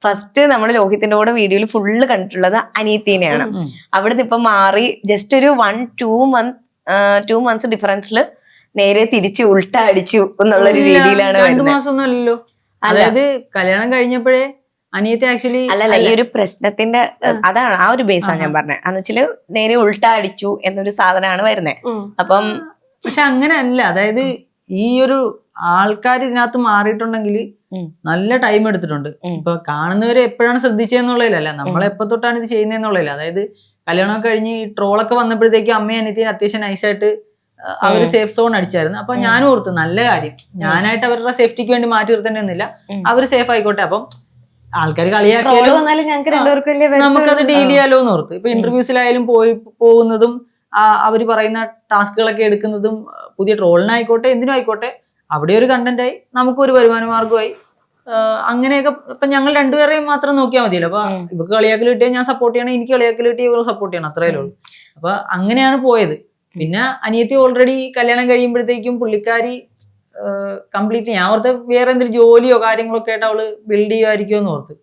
First നമ്മുടെ രോഹിത്തിന്റെ കൂടെ വീഡിയോയിൽ ഫുള്ള് കണ്ടിട്ടുള്ളത് അനിയത്തിനെയാണ്. അവിടുന്ന് ഇപ്പൊ മാറി ജസ്റ്റ് ഒരു 2 months ഡിഫറൻസിൽ നേരെ തിരിച്ച് ഉൾട്ട അടിച്ചു എന്നുള്ളൊരു രീതിയിലാണ് 2 മാസമൊന്നും അല്ലല്ലോ. അതായത് കല്യാണം കഴിഞ്ഞപ്പോഴേ അനിയത്തി ആക്ച്വലി അല്ലല്ല ഈ ഒരു പ്രശ്നത്തിന്റെ അതാണ് ആ ഒരു ബേസാണ് ഞാൻ പറഞ്ഞത്. എന്ന് വെച്ചാല് നേരെ ഉൾട്ട അടിച്ചു എന്നൊരു സാധനമാണ് വരുന്നത്. അപ്പം പക്ഷെ അങ്ങനെ അല്ല. അതായത് ഈ ഒരു ആൾക്കാർ ഇതിനകത്ത് മാറിയിട്ടുണ്ടെങ്കിൽ നല്ല ടൈം എടുത്തിട്ടുണ്ട്. ഇപ്പൊ കാണുന്നവരെ എപ്പോഴാണ് ശ്രദ്ധിച്ചതെന്നുള്ളതിലല്ല, നമ്മളെപ്പോ തൊട്ടാണ് ഇത് ചെയ്യുന്നതെന്നുള്ളതില്ല. അതായത് കല്യാണമൊക്കെ കഴിഞ്ഞ് ഈ ട്രോളൊക്കെ വന്നപ്പോഴത്തേക്കും അമ്മയും അനിയത്തിയും അത്യാവശ്യം നൈസായിട്ട് അവര് സേഫ് സോൺ അടിച്ചായിരുന്നു. അപ്പൊ ഞാനും ഓർത്തു നല്ല കാര്യം, ഞാനായിട്ട് അവരുടെ സേഫ്റ്റിക്ക് വേണ്ടി മാറ്റി നിർത്തേണ്ടൊന്നുമില്ല, അവര് സേഫ് ആയിക്കോട്ടെ. അപ്പം ആൾക്കാർ കളിയാക്കിയാലും നമുക്കത് ഡീൽ ചെയ്യാലോ എന്ന് ഓർത്ത്. ഇപ്പൊ ഇന്റർവ്യൂസിലായാലും പോകുന്നതും അവര് പറയുന്ന ടാസ്കുകളൊക്കെ എടുക്കുന്നതും പുതിയ ട്രോളിനായിക്കോട്ടെ എന്തിനും ആയിക്കോട്ടെ അവിടെ ഒരു കണ്ടന്റായി, നമുക്കൊരു വരുമാന മാർഗമായി. അങ്ങനെയൊക്കെ ഇപ്പൊ ഞങ്ങൾ രണ്ടുപേരെയും മാത്രം നോക്കിയാൽ മതിയല്ലോ. അപ്പൊ ഇവർക്ക് കളിയാക്കൽ കിട്ടിയാൽ ഞാൻ സപ്പോർട്ട് ചെയ്യണം, എനിക്ക് കളിയാക്കൽ കിട്ടിയ ഇവർ സപ്പോർട്ട് ചെയ്യണം, അത്രയല്ലേ ഉള്ളൂ. അപ്പൊ അങ്ങനെയാണ് പോയത്. പിന്നെ അനിയത്തി ഓൾറെഡി കല്യാണം കഴിയുമ്പോഴത്തേക്കും പുള്ളിക്കാരി കംപ്ലീറ്റ്, ഞാൻ ഓർത്ത് വേറെ എന്തെങ്കിലും ജോലിയോ കാര്യങ്ങളൊക്കെ ആയിട്ട് അവള് ബിൽഡ് ചെയ്യുമായിരിക്കുമോ എന്ന് ഓർത്ത്.